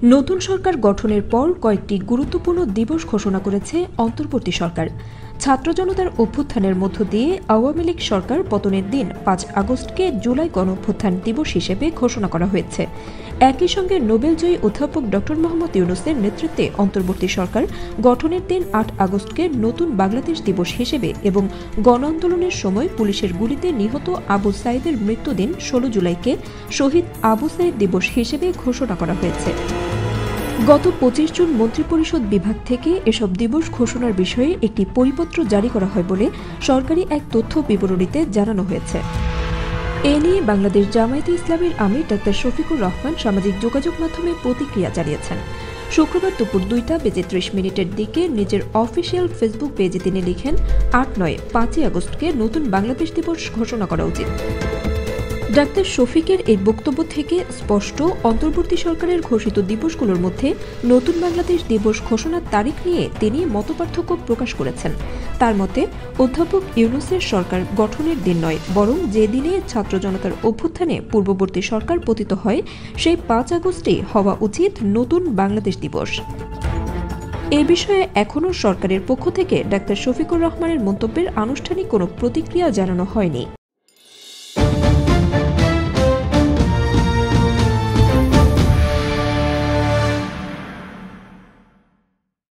নতুন সরকার গঠনের পর কয়েকটি গুরুত্বপূর্ণ দিবস ঘোষণা করেছে অন্তর্বর্তী সরকার। ছাত্র জনতার অভ্যুত্থানের মধ্য দিয়ে আওয়ামী লীগ সরকার পতনের দিন ৫ আগস্টকে জুলাই গণঅভ্যুত্থান দিবস হিসেবে ঘোষণা করা হয়েছে। একই সঙ্গে নোবেলজয়ী অধ্যাপক ড. মোহাম্মদ ইউনূসের নেতৃত্বে অন্তর্বর্তী সরকার গঠনের দিন ৮ আগস্টকে নতুন বাংলাদেশ দিবস হিসেবে এবং গণ আন্দোলনের সময় পুলিশের গুলিতে নিহত আবু সাঈদের মৃত্যুদিন ১৬ জুলাইকে শহীদ আবু সাঈদ দিবস হিসেবে ঘোষণা করা হয়েছে। গত ২৫ জুন মন্ত্রিপরিষদ বিভাগ থেকে এসব দিবস ঘোষণার বিষয়ে একটি পরিপত্র জারি করা হয় বলে সরকারি এক তথ্য বিবরণীতে জানানো হয়েছে। এ নিয়ে বাংলাদেশ জামায়াতে ইসলামীর আমির ড. শফিকুর রহমান সামাজিক যোগাযোগ মাধ্যমে প্রতিক্রিয়া জানিয়েছেন। শুক্রবার দুপুর ২টা বেজে ৩০ মিনিটের দিকে নিজের অফিসিয়াল ফেসবুক পেজে তিনি লিখেন, ৮ নয় ৫ই আগস্টকে নতুন বাংলাদেশ দিবস ঘোষণা করা উচিত। ডাক্তার শফিকের এই বক্তব্য থেকে স্পষ্ট, অন্তর্বর্তী সরকারের ঘোষিত দিবসগুলোর মধ্যে নতুন বাংলাদেশ দিবস ঘোষণার তারিখ নিয়ে তিনি মতপার্থক্য প্রকাশ করেছেন। তার মতে, অধ্যাপক ইউনূসের সরকার গঠনের দিন নয়, বরং যে দিনে ছাত্র জনতার অভ্যুত্থানে পূর্ববর্তী সরকার পতিত হয় সেই ৫ আগস্টই হওয়া উচিত নতুন বাংলাদেশ দিবস। এ বিষয়ে এখনও সরকারের পক্ষ থেকে ডাক্তার শফিকুর রহমানের মন্তব্যের আনুষ্ঠানিক কোনো প্রতিক্রিয়া জানানো হয়নি।